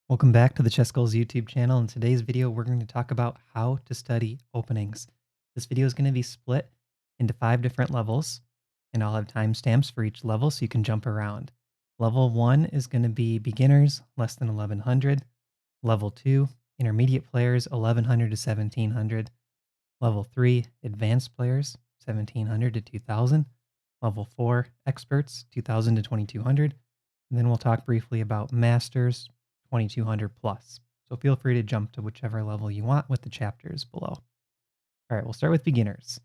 Welcome back to the ChessGoals YouTube channel. In today's video, we're going to talk about how to study openings. This video is going to be split into 5 different levels, and I'll have timestamps for each level so you can jump around. Level 1 is going to be beginners, less than 1100. Level 2, intermediate players, 1100 to 1700. Level 3, advanced players, 1700 to 2000. Level 4, experts, 2000 to 2200. And then we'll talk briefly about masters, 2200 plus. So feel free to jump to whichever level you want with the chapters below. All right, we'll start with beginners.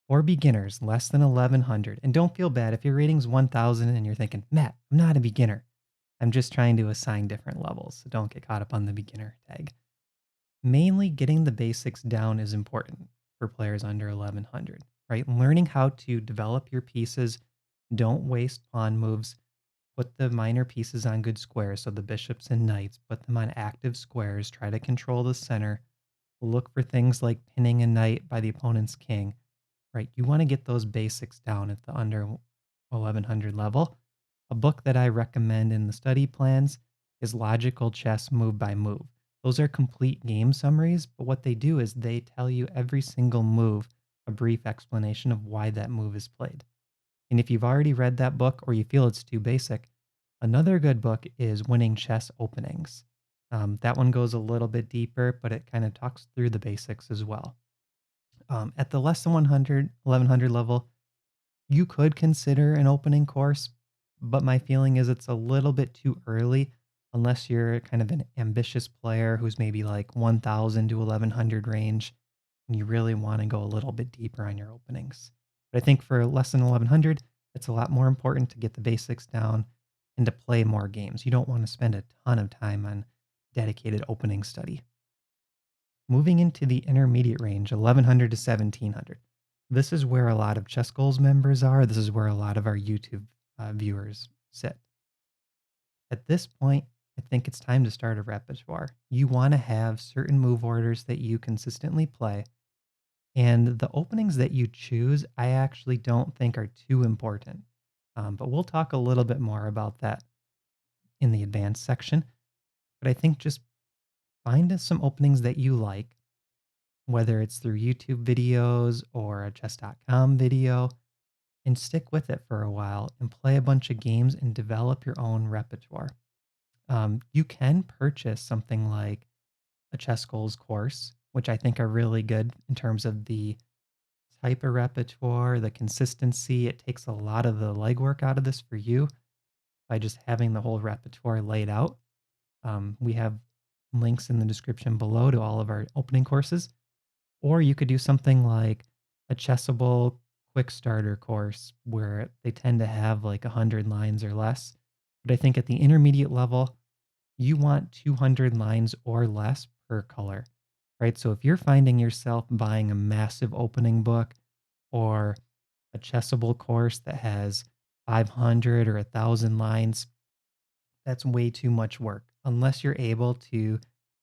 For beginners, less than 1100, and don't feel bad if your rating's 1000 and you're thinking, Matt, I'm not a beginner. I'm just trying to assign different levels, so don't get caught up on the beginner tag. Mainly getting the basics down is important for players under 1100, right? Learning how to develop your pieces, don't waste pawn moves, put the minor pieces on good squares, so the bishops and knights, put them on active squares, try to control the center, look for things like pinning a knight by the opponent's king, right? You want to get those basics down at the under 1100 level. A book that I recommend in the study plans is Logical Chess Move by Move. Those are complete game summaries, but what they do is they tell you every single move, a brief explanation of why that move is played. And if you've already read that book or you feel it's too basic, another good book is Winning Chess Openings. That one goes a little bit deeper, but it kind of talks through the basics as well. At the less than 100, 1100 level, you could consider an opening course, but my feeling is it's a little bit too early unless you're kind of an ambitious player who's maybe like 1000 to 1100 range and you really want to go a little bit deeper on your openings. But I think for less than 1100, it's a lot more important to get the basics down and to play more games. You don't want to spend a ton of time on dedicated opening study. Moving into the intermediate range, 1100 to 1700. This is where a lot of Chess Goals members are. This is where a lot of our YouTube viewers sit. At this point, I think it's time to start a repertoire. You want to have certain move orders that you consistently play. And the openings that you choose, I actually don't think are too important. But we'll talk a little bit more about that in the advanced section. But I think just find some openings that you like, whether it's through YouTube videos or a chess.com video, and stick with it for a while and play a bunch of games and develop your own repertoire. You can purchase something like a Chess Goals course, which I think are really good in terms of the type of repertoire, the consistency. It takes a lot of the legwork out of this for you by just having the whole repertoire laid out. We have links in the description below to all of our opening courses. Or you could do something like a Chessable quick starter course where they tend to have like 100 lines or less. But I think at the intermediate level, you want 200 lines or less per color, right? So if you're finding yourself buying a massive opening book or a Chessable course that has 500 or 1,000 lines, that's way too much work. Unless you're able to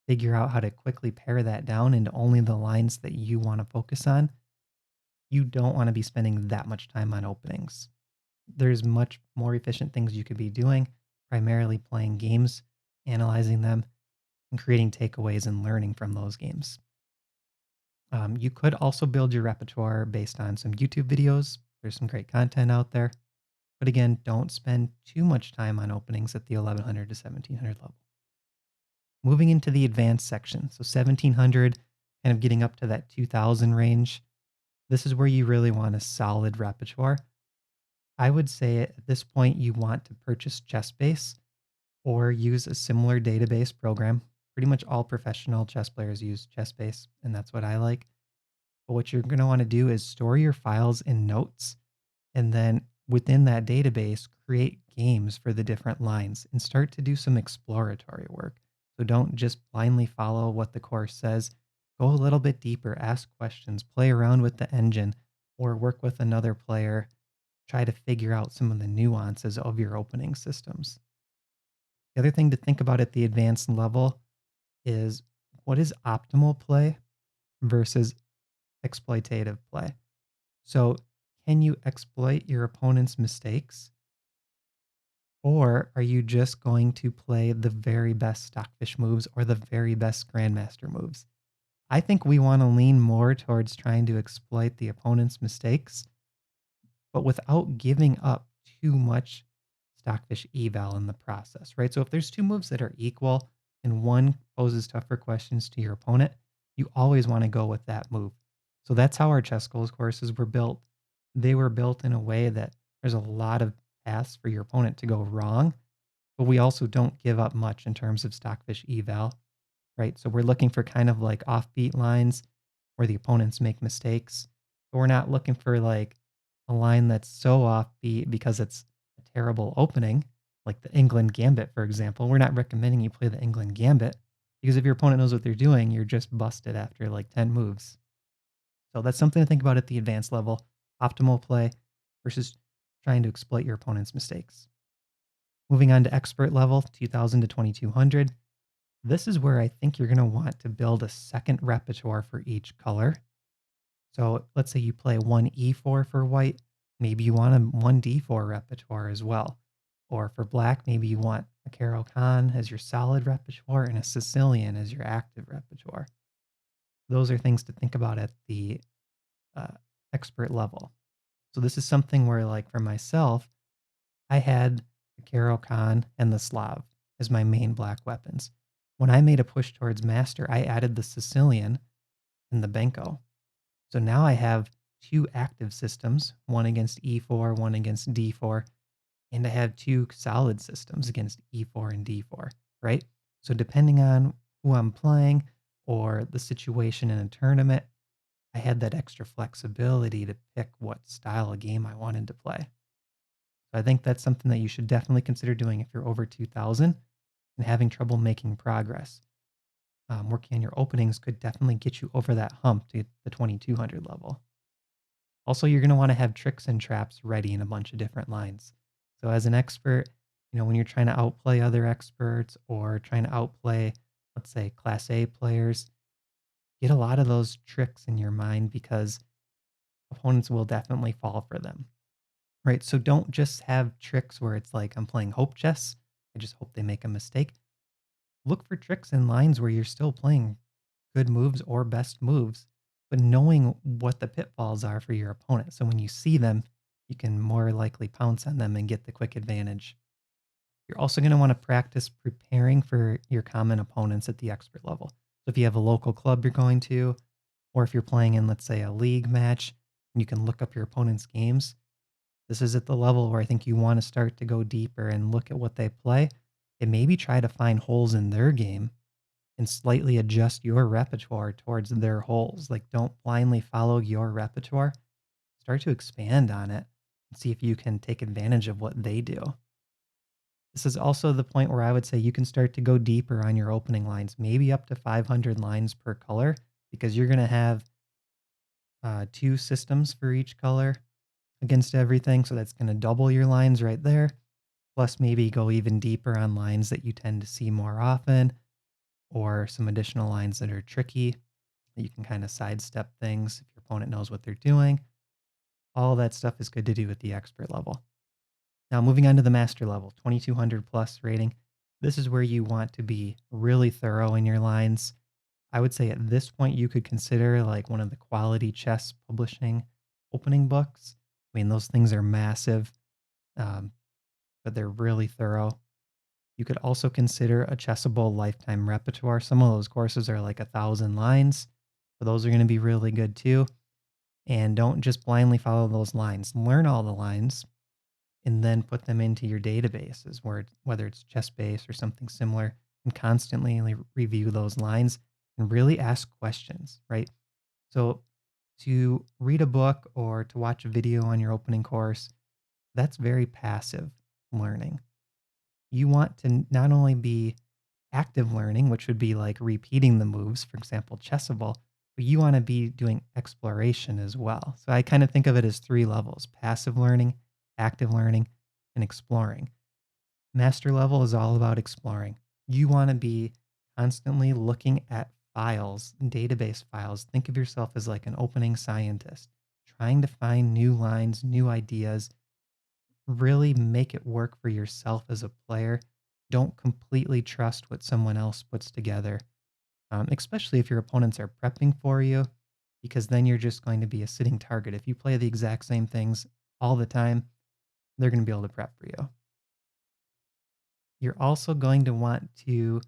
figure out how to quickly pare that down into only the lines that you want to focus on, you don't want to be spending that much time on openings. There's much more efficient things you could be doing, primarily playing games, analyzing them, and creating takeaways and learning from those games. You could also build your repertoire based on some YouTube videos. There's some great content out there. But again, don't spend too much time on openings at the 1100 to 1700 level. Moving into the advanced section, so 1700, kind of getting up to that 2000 range, this is where you really want a solid repertoire. I would say at this point you want to purchase ChessBase or use a similar database program. Pretty much all professional chess players use ChessBase, and that's what I like. But what you're going to want to do is store your files in notes, and then within that database, create games for the different lines and start to do some exploratory work. So don't just blindly follow what the course says. Go a little bit deeper, ask questions, play around with the engine, or work with another player. Try to figure out some of the nuances of your opening systems. The other thing to think about at the advanced level is what is optimal play versus exploitative play. So, can you exploit your opponent's mistakes? Or are you just going to play the very best stockfish moves or the very best grandmaster moves? I think we want to lean more towards trying to exploit the opponent's mistakes, but without giving up too much stockfish eval in the process, right? So if there's two moves that are equal and one poses tougher questions to your opponent, you always want to go with that move. So that's how our chess goals courses were built. They were built in a way that there's a lot of paths for your opponent to go wrong, but we also don't give up much in terms of stockfish eval, right? So we're looking for kind of like offbeat lines where the opponents make mistakes, but we're not looking for like a line that's so offbeat because it's a terrible opening, like the England Gambit, for example. We're not recommending you play the England Gambit because if your opponent knows what they're doing, you're just busted after like 10 moves. So that's something to think about at the advanced level, optimal play versus trying to exploit your opponent's mistakes. Moving on to expert level, 2000 to 2200. This is where I think you're going to want to build a second repertoire for each color. So let's say you play one E4 for white, maybe you want a one D4 repertoire as well. Or for black, maybe you want a Caro Kann as your solid repertoire and a Sicilian as your active repertoire. Those are things to think about at the uh, expert level. So this is something where, like for myself, I had the Caro Kann and the Slav as my main black weapons. When I made a push towards master, I added the Sicilian and the Benko. So now I have two active systems, one against E4, one against D4, and I have two solid systems against E4 and D4, right? So depending on who I'm playing or the situation in a tournament, I had that extra flexibility to pick what style of game I wanted to play. So I think that's something that you should definitely consider doing if you're over 2000 and having trouble making progress. Working on your openings could definitely get you over that hump to the 2200 level. Also, you're going to want to have tricks and traps ready in a bunch of different lines. So as an expert, when you're trying to outplay other experts or trying to outplay, let's say, class A players, get a lot of those tricks in your mind because opponents will definitely fall for them. Right? So don't just have tricks where it's like I'm playing hope chess. I just hope they make a mistake. Look for tricks and lines where you're still playing good moves or best moves, but knowing what the pitfalls are for your opponent. So when you see them, you can more likely pounce on them and get the quick advantage. You're also going to want to practice preparing for your common opponents at the expert level. So if you have a local club you're going to, or if you're playing in, let's say, a league match, you can look up your opponent's games. This is at the level where I think you want to start to go deeper and look at what they play and maybe try to find holes in their game and slightly adjust your repertoire towards their holes. Like, don't blindly follow your repertoire. Start to expand on it and see if you can take advantage of what they do. This is also the point where I would say you can start to go deeper on your opening lines, maybe up to 500 lines per color, because you're going to have two systems for each color against everything. So that's going to double your lines right there. Plus, maybe go even deeper on lines that you tend to see more often, or some additional lines that are tricky that you can kind of sidestep things if your opponent knows what they're doing. All that stuff is good to do at the expert level. Now, moving on to the master level, 2200 plus rating. This is where you want to be really thorough in your lines. I would say at this point, you could consider like one of the quality chess publishing opening books. I mean, those things are massive, um, but they're really thorough. You could also consider a Chessable lifetime repertoire. Some of those courses are like 1,000 lines. So those are going to be really good too. And don't just blindly follow those lines. Learn all the lines and then put them into your databases, whether it's ChessBase or something similar, and constantly review those lines and really ask questions, right? So to read a book or to watch a video on your opening course, that's very passive learning. You want to not only be active learning, which would be like repeating the moves, for example, Chessable, but you want to be doing exploration as well. So I kind of think of it as three levels: passive learning, active learning, and exploring. Master level is all about exploring. You want to be constantly looking at files, database files. Think of yourself as like an opening scientist, trying to find new lines, new ideas, Really make it work for yourself as a player. Don't completely trust what someone else puts together, especially if your opponents are prepping for you, because then you're just going to be a sitting target. If you play the exact same things all the time, they're going to be able to prep for you. You're also going to want to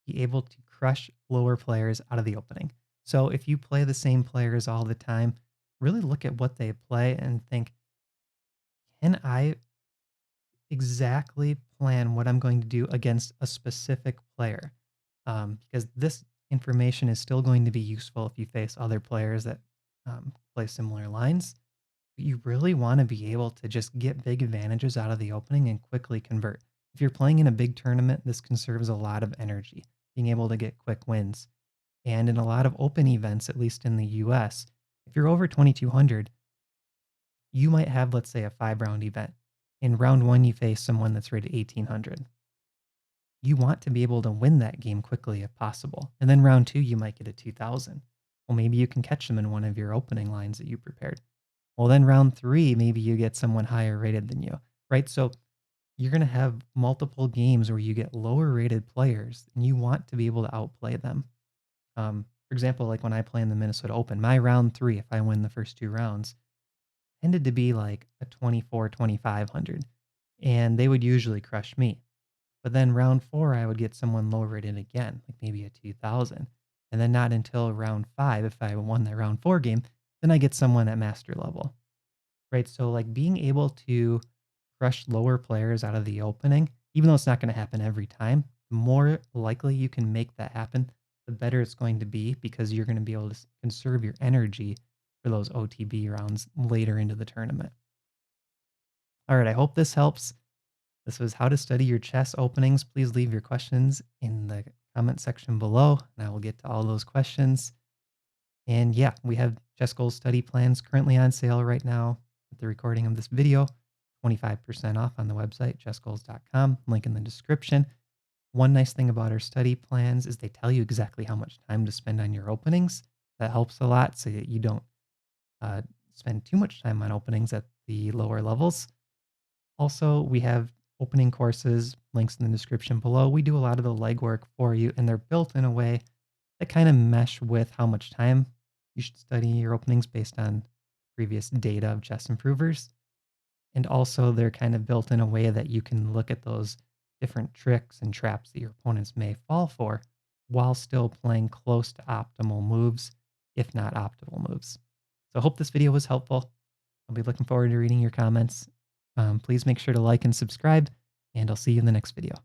be able to crush lower players out of the opening. So if you play the same players all the time, really look at what they play and think, can I exactly plan what I'm going to do against a specific player? Because this information is still going to be useful if you face other players that play similar lines. You really want to be able to just get big advantages out of the opening and quickly convert. If you're playing in a big tournament, this conserves a lot of energy, being able to get quick wins. And in a lot of open events, at least in the US, if you're over 2,200, you might have, let's say, a 5 round event. In round one, you face someone that's rated 1,800. You want to be able to win that game quickly if possible. And then round two, you might get a 2,000. Well, maybe you can catch them in one of your opening lines that you prepared. Well, then round three, maybe you get someone higher rated than you, right? So you're going to have multiple games where you get lower rated players and you want to be able to outplay them. For example, like when I play in the Minnesota Open, my round three, if I win the first 2 rounds, tended to be like a 24, 2,500, and they would usually crush me. But then round four, I would get someone low rated again, like maybe a 2,000. And then not until round five, if I won that round four game, then I get someone at master level, right? So, like being able to crush lower players out of the opening, even though it's not going to happen every time, the more likely you can make that happen, the better it's going to be because you're going to be able to conserve your energy for those OTB rounds later into the tournament. All right, I hope this helps. This was how to study your chess openings. Please leave your questions in the comment section below, and I will get to all those questions. And yeah, we have Chess Goals study plans currently on sale right now at the recording of this video. 25% off on the website, chessgoals.com, link in the description. One nice thing about our study plans is they tell you exactly how much time to spend on your openings. That helps a lot so that you don't uh, spend too much time on openings at the lower levels. Also, we have opening courses, links in the description below. We do a lot of the legwork for you, and they're built in a way that kind of mesh with how much time you should study your openings based on previous data of chess improvers. And also, they're kind of built in a way that you can look at those different tricks and traps that your opponents may fall for while still playing close to optimal moves, if not optimal moves. So I hope this video was helpful. I'll be looking forward to reading your comments. Please make sure to like and subscribe, and I'll see you in the next video.